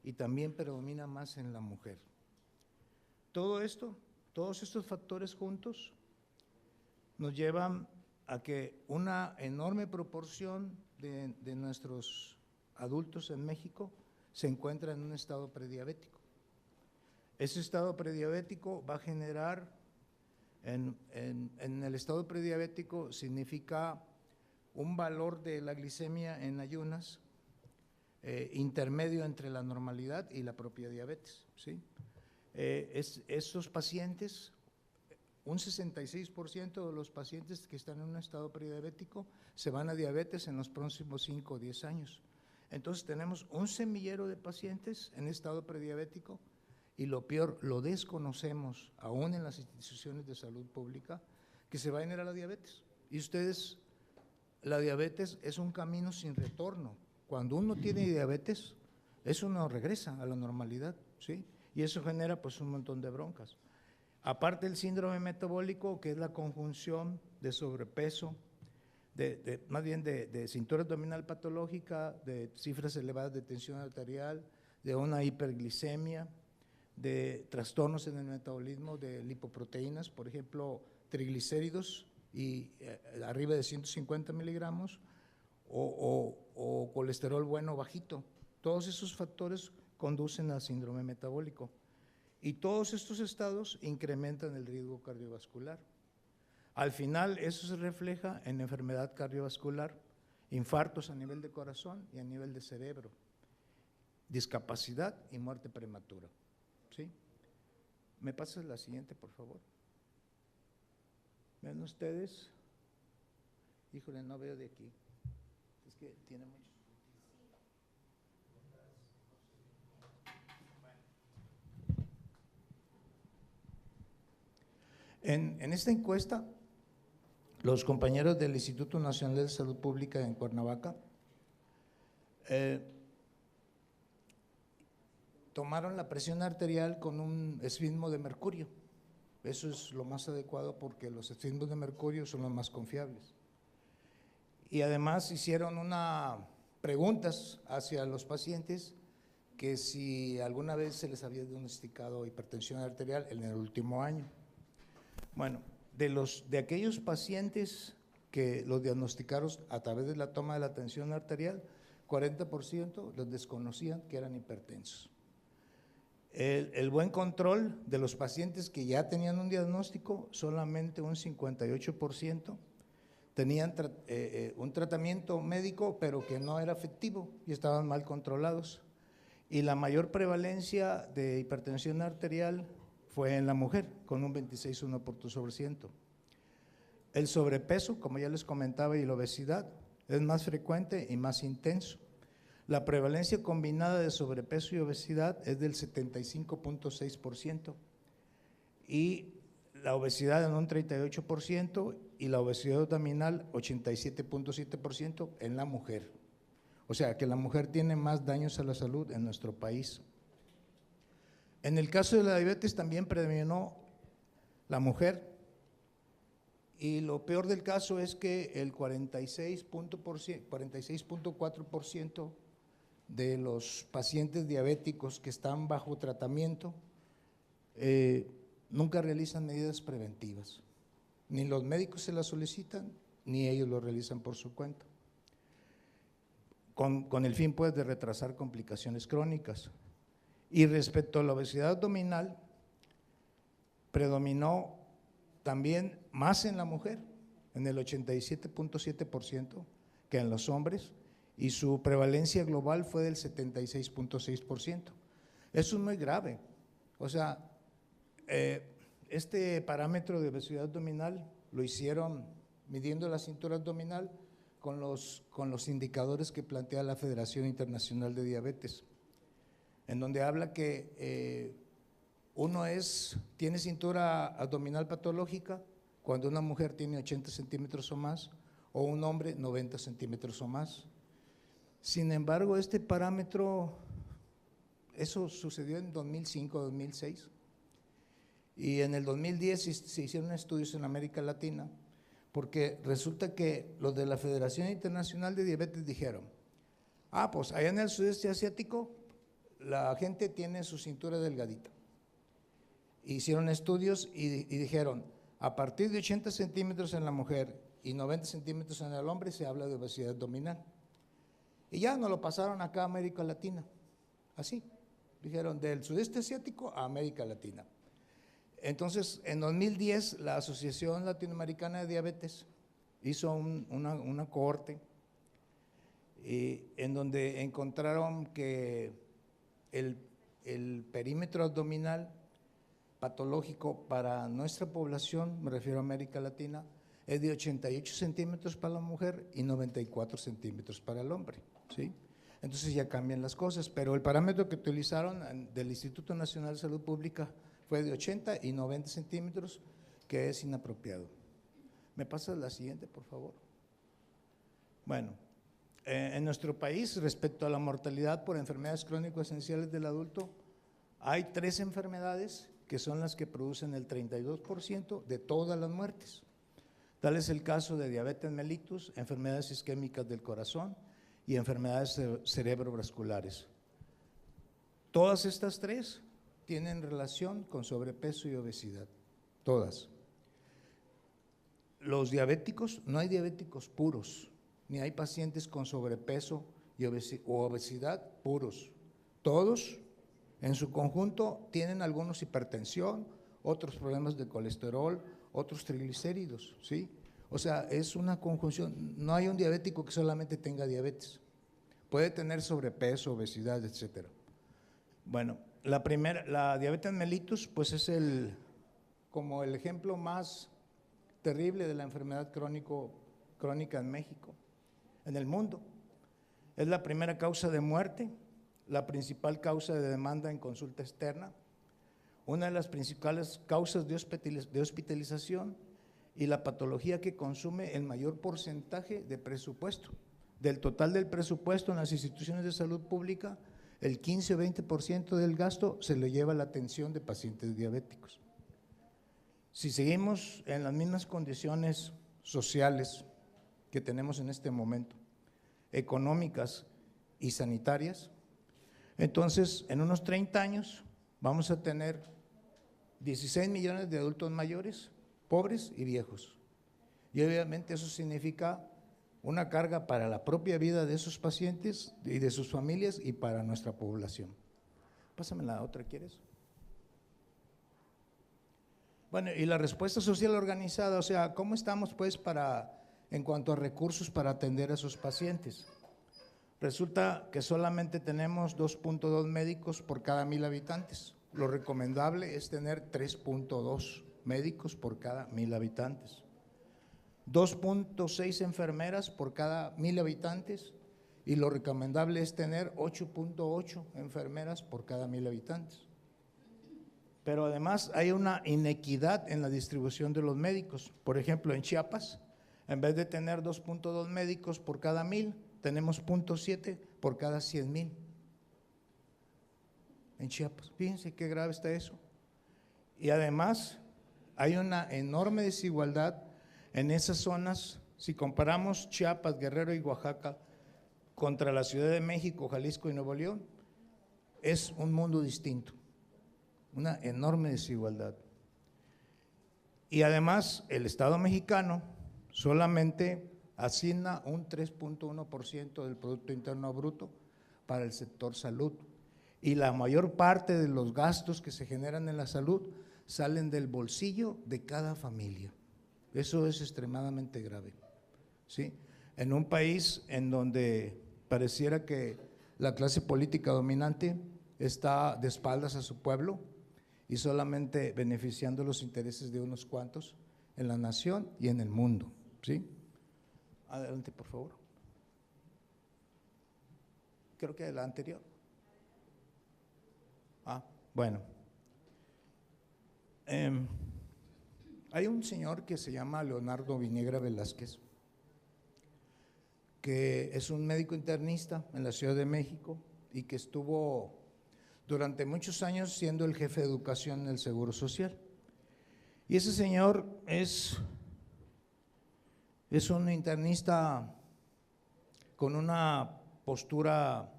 y también predomina más en la mujer. Todo esto, todos estos factores juntos nos llevan a que una enorme proporción de nuestros adultos en México se encuentra en un estado prediabético. Ese estado prediabético va a generar en el estado prediabético significa un valor de la glicemia en ayunas intermedio entre la normalidad y la propia diabetes, ¿sí? Esos pacientes, un 66% de los pacientes que están en un estado prediabético se van a diabetes en los próximos 5 o 10 años. Entonces tenemos un semillero de pacientes en estado prediabético. Y lo peor, lo desconocemos, aún en las instituciones de salud pública, que se va a ir a la diabetes. Y ustedes, la diabetes es un camino sin retorno. Cuando uno tiene diabetes, eso no regresa a la normalidad, ¿sí? Y eso genera pues un montón de broncas. Aparte del síndrome metabólico, que es la conjunción de sobrepeso, más bien de cintura abdominal patológica, de cifras elevadas de tensión arterial, de una hiperglicemia, de trastornos en el metabolismo de lipoproteínas, por ejemplo, triglicéridos y arriba de 150 miligramos, o colesterol bueno bajito. Todos esos factores conducen al síndrome metabólico. Y todos estos estados incrementan el riesgo cardiovascular. Al final, eso se refleja en enfermedad cardiovascular, infartos a nivel de corazón y a nivel de cerebro, discapacidad y muerte prematura. ¿Sí? ¿Me pasas la siguiente, por favor? ¿Ven ustedes? Híjole, no veo de aquí. Es que tiene mucho. En esta encuesta, los compañeros del Instituto Nacional de Salud Pública en Cuernavaca tomaron la presión arterial con un esfigmo de mercurio. Eso es lo más adecuado porque los esfigmos de mercurio son los más confiables. Y además hicieron preguntas hacia los pacientes que si alguna vez se les había diagnosticado hipertensión arterial en el último año. Bueno, de aquellos pacientes que los diagnosticaron a través de la toma de la tensión arterial, 40% los desconocían que eran hipertensos. El buen control de los pacientes que ya tenían un diagnóstico, solamente un 58% tenían un tratamiento médico, pero que no era efectivo y estaban mal controlados. Y la mayor prevalencia de hipertensión arterial fue en la mujer, con un 26,1%. El sobrepeso, como ya les comentaba, y la obesidad es más frecuente y más intenso. La prevalencia combinada de sobrepeso y obesidad es del 75,6% y la obesidad en un 38% y la obesidad abdominal 87,7% en la mujer. O sea, que la mujer tiene más daños a la salud en nuestro país. En el caso de la diabetes también predominó la mujer y lo peor del caso es que el 46,4% de los pacientes diabéticos que están bajo tratamiento nunca realizan medidas preventivas. Ni los médicos se las solicitan, ni ellos lo realizan por su cuenta. Con el fin pues de retrasar complicaciones crónicas. Y respecto a la obesidad abdominal, predominó también más en la mujer, en el 87,7% que en los hombres, y su prevalencia global fue del 76,6%. Eso es muy grave. O sea, este parámetro de obesidad abdominal lo hicieron midiendo la cintura abdominal con los indicadores que plantea la Federación Internacional de Diabetes, en donde habla que uno tiene cintura abdominal patológica cuando una mujer tiene 80 centímetros o más, o un hombre 90 centímetros o más. Sin embargo, este parámetro, eso sucedió en 2005, 2006, y en el 2010 se hicieron estudios en América Latina, porque resulta que los de la Federación Internacional de Diabetes dijeron, pues allá en el sudeste asiático la gente tiene su cintura delgadita. Hicieron estudios y dijeron, a partir de 80 centímetros en la mujer y 90 centímetros en el hombre se habla de obesidad abdominal. Y ya nos lo pasaron acá a América Latina, así, dijeron del sudeste asiático a América Latina. Entonces, en 2010, la Asociación Latinoamericana de Diabetes hizo una cohorte en donde encontraron que el perímetro abdominal patológico para nuestra población, me refiero a América Latina, es de 88 centímetros para la mujer y 94 centímetros para el hombre, ¿sí? Entonces ya cambian las cosas, pero el parámetro que utilizaron del Instituto Nacional de Salud Pública fue de 80 y 90 centímetros, que es inapropiado. ¿Me pasas la siguiente, por favor? Bueno, en nuestro país, respecto a la mortalidad por enfermedades crónicas esenciales del adulto, hay 3 enfermedades que son las que producen el 32% de todas las muertes. Tal es el caso de diabetes mellitus, enfermedades isquémicas del corazón y enfermedades cerebrovasculares. Todas estas 3 tienen relación con sobrepeso y obesidad, todas. Los diabéticos, no hay diabéticos puros, ni hay pacientes con sobrepeso o obesidad puros. Todos, en su conjunto, tienen algunos hipertensión, otros problemas de colesterol, otros triglicéridos, ¿sí? O sea, es una conjunción. No hay un diabético que solamente tenga diabetes. Puede tener sobrepeso, obesidad, etcétera. Bueno, la diabetes mellitus, pues es como el ejemplo más terrible de la enfermedad crónica en México, en el mundo. Es la primera causa de muerte, la principal causa de demanda en consulta externa, una de las principales causas de hospitalización y la patología que consume el mayor porcentaje de presupuesto. Del total del presupuesto en las instituciones de salud pública, el 15 o 20% del gasto se lo lleva la atención de pacientes diabéticos. Si seguimos en las mismas condiciones sociales que tenemos en este momento, económicas y sanitarias, Entonces, en unos 30 años vamos a tener 16 millones de adultos mayores, pobres y viejos. Y obviamente eso significa una carga para la propia vida de esos pacientes y de sus familias y para nuestra población. Pásame la otra, ¿quieres? Bueno, y la respuesta social organizada, o sea, ¿cómo estamos pues en cuanto a recursos para atender a esos pacientes? Resulta que solamente tenemos 2.2 médicos por cada 1,000 habitantes. Lo recomendable es tener 3.2 médicos por cada 1,000 habitantes. 2.6 enfermeras por cada 1,000 habitantes y lo recomendable es tener 8.8 enfermeras por cada 1,000 habitantes. Pero además hay una inequidad en la distribución de los médicos. Por ejemplo, en Chiapas, en vez de tener 2.2 médicos por cada 1,000, tenemos 0.7 por cada 100,000. En Chiapas, fíjense qué grave está eso. Y además hay una enorme desigualdad en esas zonas. Si comparamos Chiapas, Guerrero y Oaxaca contra la Ciudad de México, Jalisco y Nuevo León, es un mundo distinto, una enorme desigualdad. Y además el Estado mexicano solamente asigna un 3.1% del Producto Interno Bruto para el sector salud. Y la mayor parte de los gastos que se generan en la salud salen del bolsillo de cada familia. Eso es extremadamente grave, ¿sí? En un país en donde pareciera que la clase política dominante está de espaldas a su pueblo y solamente beneficiando los intereses de unos cuantos en la nación y en el mundo, ¿sí? Adelante, por favor. Creo que la anterior. Bueno. Hay un señor que se llama Leonardo Viniegra Velázquez, que es un médico internista en la Ciudad de México y que estuvo durante muchos años siendo el jefe de educación en el Seguro Social. Y ese señor es un internista con una postura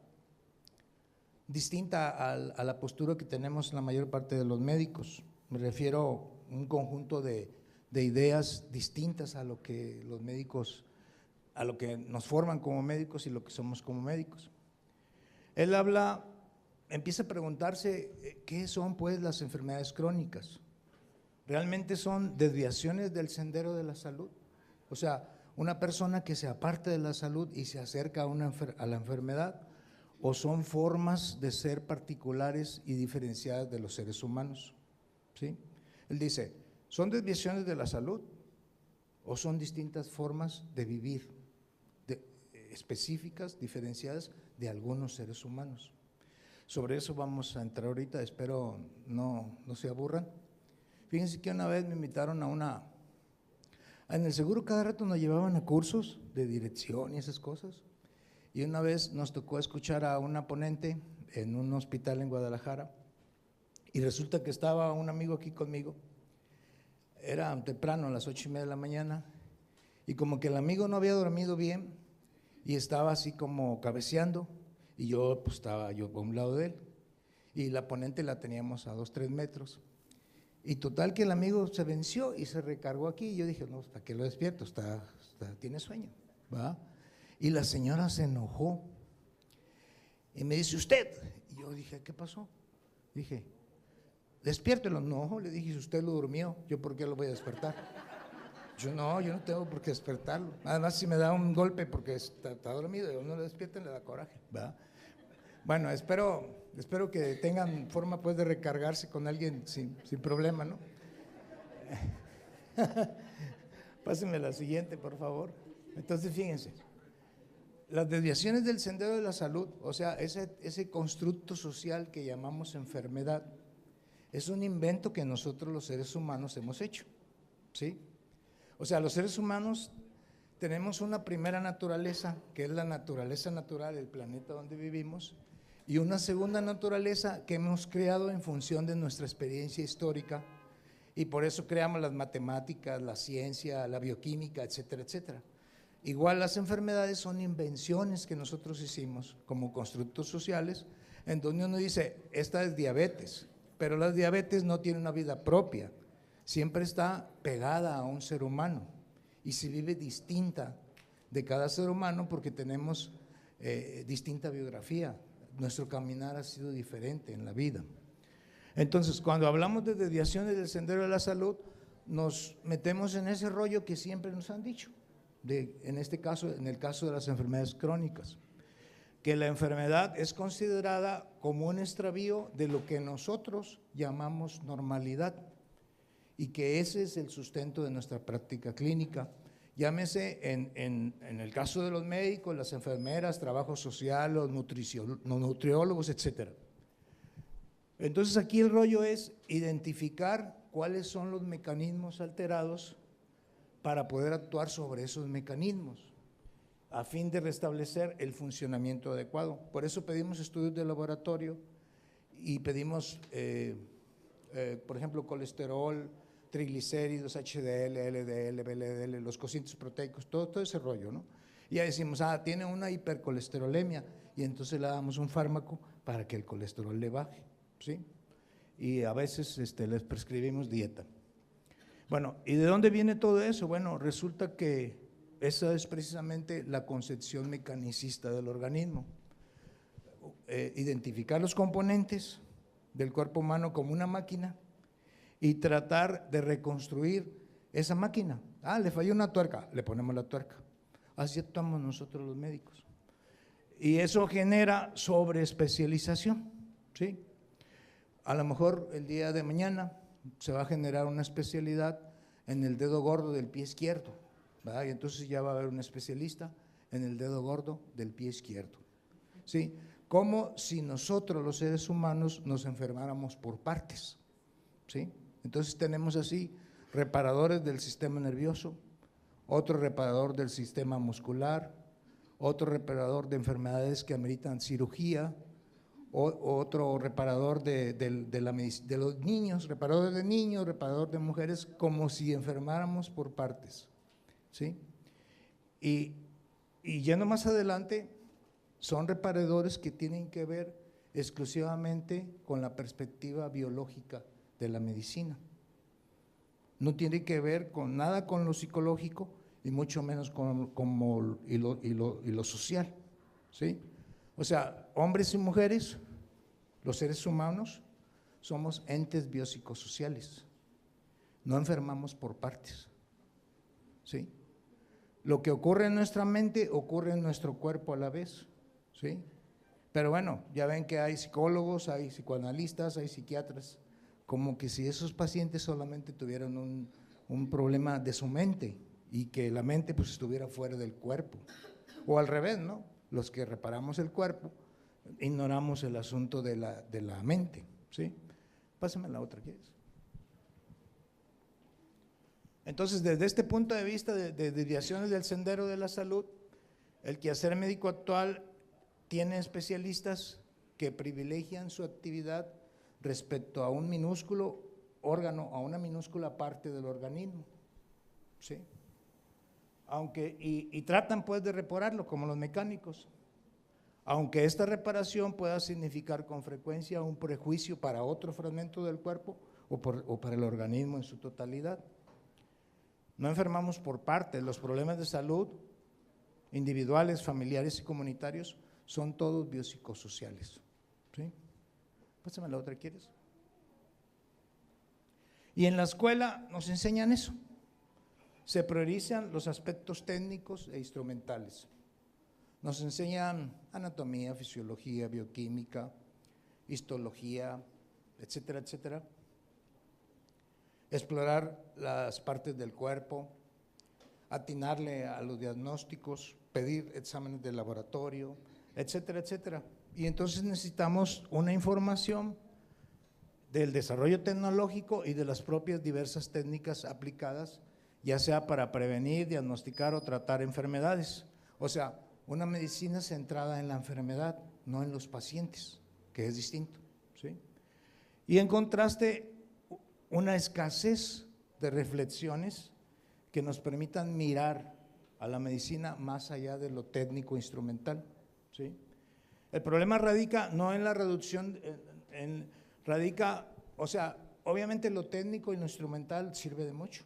distinta a la postura que tenemos la mayor parte de los médicos. Me refiero a un conjunto de ideas distintas a lo que los médicos, a lo que nos forman como médicos y lo que somos como médicos. Él empieza a preguntarse qué son pues las enfermedades crónicas. ¿Realmente son desviaciones del sendero de la salud? O sea, una persona que se aparte de la salud y se acerca a la enfermedad, o son formas de ser particulares y diferenciadas de los seres humanos, ¿sí? Él dice, ¿son desviaciones de la salud o son distintas formas de vivir, específicas, diferenciadas de algunos seres humanos? Sobre eso vamos a entrar ahorita, espero no se aburran. Fíjense que una vez me invitaron en el seguro cada rato nos llevaban a cursos de dirección y esas cosas. Y una vez nos tocó escuchar a una ponente en un hospital en Guadalajara y resulta que estaba un amigo aquí conmigo, era temprano, a las 8:30 de la mañana, y como que el amigo no había dormido bien y estaba así como cabeceando y yo pues estaba yo a un lado de él y la ponente la teníamos a 2-3 metros. Y total que el amigo se venció y se recargó aquí y yo dije, no, ¿para qué lo despierto? Tiene sueño, ¿va? Y la señora se enojó y me dice, ¿usted? Y yo dije, ¿qué pasó? Dije, despiértelo. No, le dije, si usted lo durmió, ¿yo por qué lo voy a despertar? Yo no tengo por qué despertarlo. Además, si me da un golpe porque está dormido y uno lo despierta, le da coraje, ¿verdad? Bueno, espero que tengan forma pues de recargarse con alguien sin problema, ¿no? Pásenme la siguiente, por favor. Entonces, fíjense. Las desviaciones del sendero de la salud, o sea, ese constructo social que llamamos enfermedad, es un invento que nosotros los seres humanos hemos hecho, ¿sí? O sea, los seres humanos tenemos una primera naturaleza, que es la naturaleza natural del planeta donde vivimos, y una segunda naturaleza que hemos creado en función de nuestra experiencia histórica, y por eso creamos las matemáticas, la ciencia, la bioquímica, etcétera, etcétera. Igual las enfermedades son invenciones que nosotros hicimos como constructos sociales en donde uno dice, esta es diabetes, pero la diabetes no tiene una vida propia, siempre está pegada a un ser humano y se vive distinta de cada ser humano porque tenemos distinta biografía, nuestro caminar ha sido diferente en la vida. Entonces, cuando hablamos de desviaciones del sendero de la salud, nos metemos en ese rollo que siempre nos han dicho, en este caso, en el caso de las enfermedades crónicas, que la enfermedad es considerada como un extravío de lo que nosotros llamamos normalidad y que ese es el sustento de nuestra práctica clínica. Llámese en el caso de los médicos, las enfermeras, trabajo social, los nutriólogos, etcétera. Entonces aquí el rollo es identificar cuáles son los mecanismos alterados para poder actuar sobre esos mecanismos a fin de restablecer el funcionamiento adecuado. Por eso pedimos estudios de laboratorio y pedimos, por ejemplo, colesterol, triglicéridos, HDL, LDL, VLDL, los cocientes proteicos, todo ese rollo, ¿no? Y ya decimos, tiene una hipercolesterolemia, y entonces le damos un fármaco para que el colesterol le baje, ¿sí? Y a veces les prescribimos dieta. Bueno, ¿y de dónde viene todo eso? Bueno, resulta que esa es precisamente la concepción mecanicista del organismo. Identificar los componentes del cuerpo humano como una máquina y tratar de reconstruir esa máquina. Le falló una tuerca, le ponemos la tuerca. Así actuamos nosotros los médicos. Y eso genera sobreespecialización, ¿sí? A lo mejor el día de mañana se va a generar una especialidad en el dedo gordo del pie izquierdo, ¿verdad? Y entonces ya va a haber un especialista en el dedo gordo del pie izquierdo, ¿sí? Como si nosotros los seres humanos nos enfermáramos por partes, ¿sí? Entonces tenemos así reparadores del sistema nervioso, otro reparador del sistema muscular, otro reparador de enfermedades que ameritan cirugía, otro reparador de los niños, reparador de niños, reparador de mujeres, como si enfermáramos por partes, ¿sí? Y yendo más adelante, son reparadores que tienen que ver exclusivamente con la perspectiva biológica de la medicina. No tiene que ver con nada con lo psicológico y mucho menos con lo social, ¿sí? O sea, hombres y mujeres, los seres humanos, somos entes biopsicosociales, no enfermamos por partes, ¿sí? Lo que ocurre en nuestra mente ocurre en nuestro cuerpo a la vez, ¿sí? Pero bueno, ya ven que hay psicólogos, hay psicoanalistas, hay psiquiatras, como que si esos pacientes solamente tuvieran un problema de su mente y que la mente pues estuviera fuera del cuerpo, o al revés, ¿no? Los que reparamos el cuerpo, ignoramos el asunto de la mente, ¿sí? Pásame la otra, ¿quieres? Entonces, desde este punto de vista de desviaciones del sendero de la salud, el quehacer médico actual tiene especialistas que privilegian su actividad respecto a un minúsculo órgano, a una minúscula parte del organismo, ¿sí? Y tratan pues de repararlo como los mecánicos, aunque esta reparación pueda significar con frecuencia un prejuicio para otro fragmento del cuerpo o para el organismo en su totalidad. No enfermamos por partes, los problemas de salud individuales, familiares y comunitarios son todos biopsicosociales, ¿sí? Pásame la otra, ¿quieres? Y en la escuela nos enseñan eso. Se priorizan los aspectos técnicos e instrumentales. Nos enseñan anatomía, fisiología, bioquímica, histología, etcétera, etcétera. Explorar las partes del cuerpo, atinarle a los diagnósticos, pedir exámenes de laboratorio, etcétera, etcétera. Y entonces necesitamos una información del desarrollo tecnológico y de las propias diversas técnicas aplicadas, ya sea para prevenir, diagnosticar o tratar enfermedades. O sea, una medicina centrada en la enfermedad, no en los pacientes, que es distinto, ¿sí? Y en contraste, una escasez de reflexiones que nos permitan mirar a la medicina más allá de lo técnico instrumental, ¿sí? El problema radica no en la reducción, radica, o sea, obviamente lo técnico y lo instrumental sirve de mucho,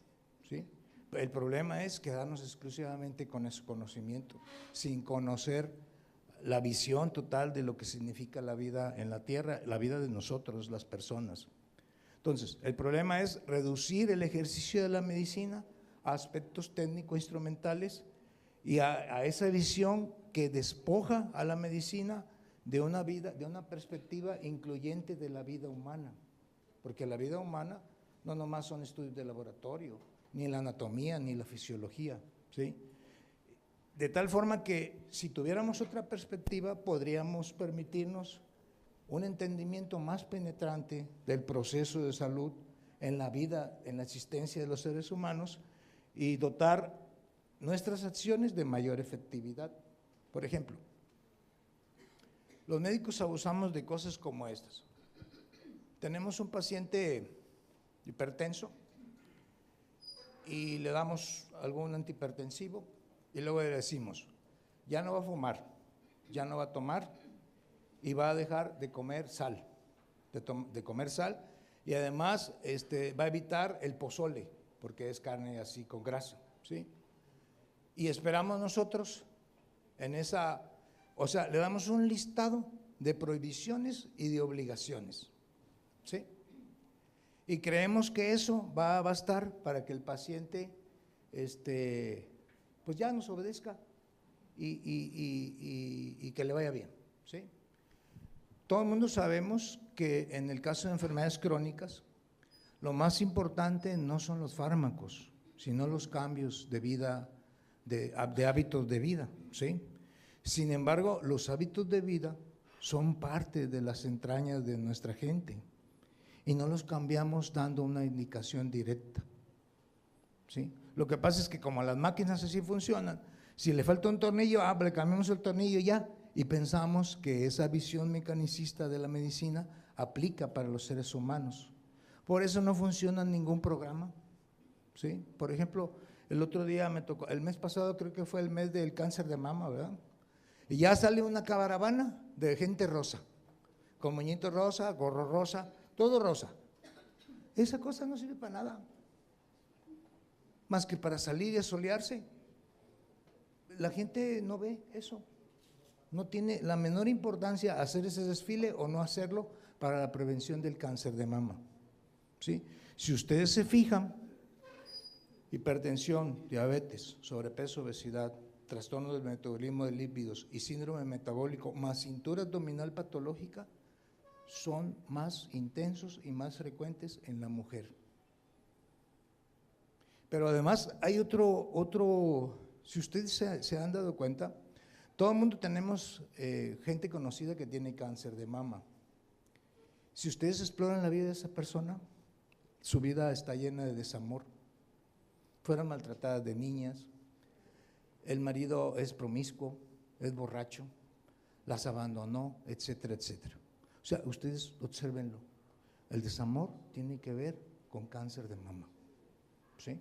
¿sí? El problema es quedarnos exclusivamente con ese conocimiento, sin conocer la visión total de lo que significa la vida en la tierra, la vida de nosotros, las personas. Entonces, el problema es reducir el ejercicio de la medicina a aspectos técnico-instrumentales y a esa visión que despoja a la medicina de una vida, de una perspectiva incluyente de la vida humana, porque la vida humana no nomás son estudios de laboratorio, ni la anatomía, ni la fisiología, ¿sí? De tal forma que si tuviéramos otra perspectiva podríamos permitirnos un entendimiento más penetrante del proceso de salud en la vida, en la existencia de los seres humanos y dotar nuestras acciones de mayor efectividad. Por ejemplo, los médicos abusamos de cosas como estas. Tenemos un paciente hipertenso y le damos algún antihipertensivo y luego le decimos, ya no va a fumar, ya no va a tomar y va a dejar de comer sal, de comer sal y además va a evitar el pozole porque es carne así con grasa, ¿sí? Y esperamos nosotros en esa, o sea, le damos un listado de prohibiciones y de obligaciones, ¿sí? Y creemos que eso va a bastar para que el paciente, pues ya nos obedezca y que le vaya bien, ¿sí? Todo el mundo sabemos que en el caso de enfermedades crónicas, lo más importante no son los fármacos, sino los cambios de vida, de hábitos de vida, ¿sí? Sin embargo, los hábitos de vida son parte de las entrañas de nuestra gente y no los cambiamos dando una indicación directa, ¿sí? Lo que pasa es que como las máquinas así funcionan, si le falta un tornillo, le cambiamos el tornillo ya, y pensamos que esa visión mecanicista de la medicina aplica para los seres humanos. Por eso no funciona ningún programa, ¿sí? Por ejemplo, el otro día me tocó, el mes pasado creo que fue el mes del cáncer de mama, ¿verdad? Y ya sale una caravana de gente rosa, con moñito rosa, gorro rosa, todo rosa. Esa cosa no sirve para nada, más que para salir y asolearse. La gente no ve eso. No tiene la menor importancia hacer ese desfile o no hacerlo para la prevención del cáncer de mama, ¿sí? Si ustedes se fijan, hipertensión, diabetes, sobrepeso, obesidad, trastorno del metabolismo de lípidos y síndrome metabólico más cintura abdominal patológica son más intensos y más frecuentes en la mujer. Pero además hay otro, si ustedes se han dado cuenta, todo el mundo tenemos gente conocida que tiene cáncer de mama. Si ustedes exploran la vida de esa persona, su vida está llena de desamor. Fueron maltratadas de niñas, el marido es promiscuo, es borracho, las abandonó, etcétera, etcétera. O sea, ustedes obsérvenlo, el desamor tiene que ver con cáncer de mama, ¿sí?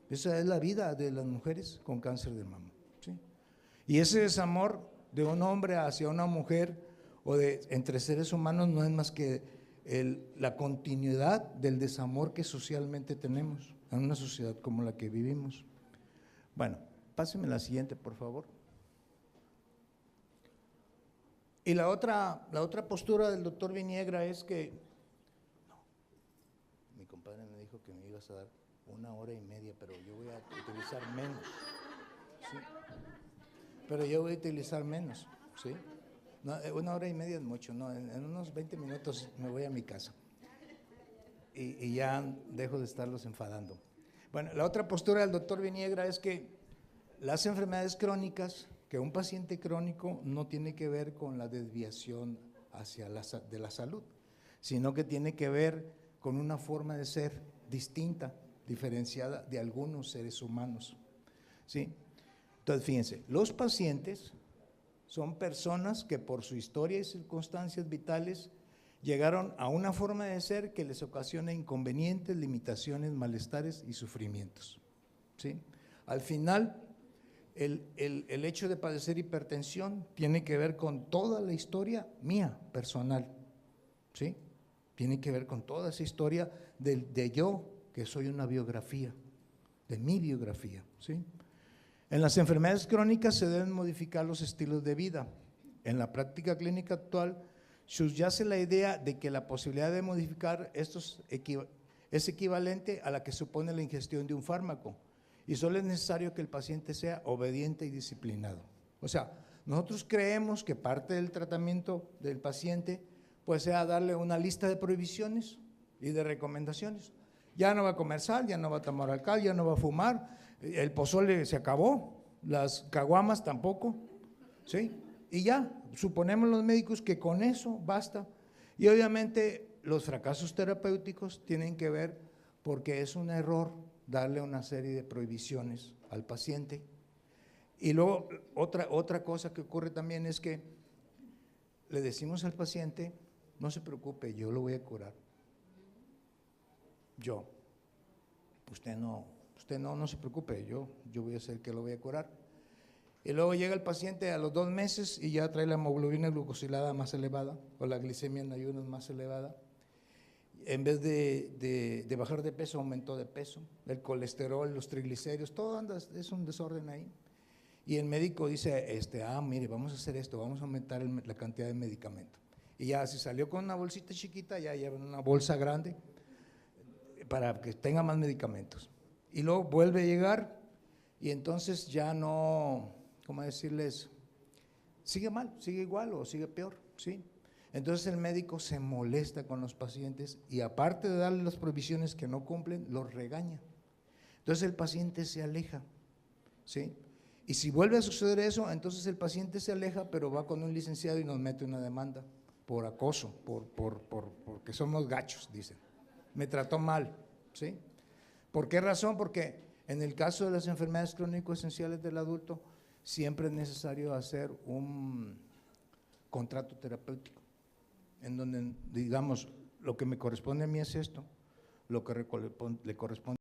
Esa es la vida de las mujeres con cáncer de mama, ¿sí? Y ese desamor de un hombre hacia una mujer o entre seres humanos no es más que la continuidad del desamor que socialmente tenemos en una sociedad como la que vivimos. Bueno, páseme la siguiente, por favor. Y la otra postura del doctor Viniegra es que, no, mi compadre me dijo que me ibas a dar 1 hora y media, pero yo voy a utilizar menos, ¿sí? Pero yo voy a utilizar menos, ¿sí? No, 1 hora y media es mucho, no, en unos 20 minutos me voy a mi casa y ya dejo de estarlos enfadando. Bueno, la otra postura del doctor Viniegra es que las enfermedades crónicas, que un paciente crónico no tiene que ver con la desviación de la salud, sino que tiene que ver con una forma de ser distinta, diferenciada de algunos seres humanos, ¿sí? Entonces, fíjense, los pacientes son personas que por su historia y circunstancias vitales llegaron a una forma de ser que les ocasiona inconvenientes, limitaciones, malestares y sufrimientos, ¿sí? Al final, el hecho de padecer hipertensión tiene que ver con toda la historia mía, personal, ¿sí? Tiene que ver con toda esa historia de yo, que soy una biografía, de mi biografía, ¿sí? En las enfermedades crónicas se deben modificar los estilos de vida. En la práctica clínica actual subyace la idea de que la posibilidad de modificar estos es equivalente a la que supone la ingestión de un fármaco, y solo es necesario que el paciente sea obediente y disciplinado. O sea, nosotros creemos que parte del tratamiento del paciente pues sea darle una lista de prohibiciones y de recomendaciones. Ya no va a comer sal, ya no va a tomar alcohol, ya no va a fumar, el pozole se acabó, las caguamas tampoco, ¿sí? Y ya, suponemos los médicos que con eso basta. Y obviamente los fracasos terapéuticos tienen que ver porque es un error darle una serie de prohibiciones al paciente. Y luego otra cosa que ocurre también es que le decimos al paciente, no se preocupe, yo lo voy a curar. Usted no se preocupe, yo voy a ser el que lo voy a curar. Y luego llega el paciente a los 2 meses y ya trae la hemoglobina glucosilada más elevada o la glicemia en ayunas más elevada. En vez de bajar de peso, aumentó de peso. El colesterol, los triglicéridos, todo anda, es un desorden ahí. Y el médico dice, mire, vamos a hacer esto, vamos a aumentar la cantidad de medicamento. Y ya si salió con una bolsita chiquita, ya llevan una bolsa grande para que tenga más medicamentos. Y luego vuelve a llegar y entonces ya no, ¿cómo decirles? Sigue mal, sigue igual o sigue peor, ¿sí? Entonces el médico se molesta con los pacientes y aparte de darle las prohibiciones que no cumplen, los regaña. Entonces el paciente se aleja, ¿sí? Y si vuelve a suceder eso, entonces el paciente se aleja, pero va con un licenciado y nos mete una demanda por acoso, porque somos gachos, dicen. Me trató mal, ¿sí? ¿Por qué razón? Porque en el caso de las enfermedades crónico-esenciales del adulto, siempre es necesario hacer un contrato terapéutico, en donde, digamos, lo que me corresponde a mí es esto, lo que le corresponde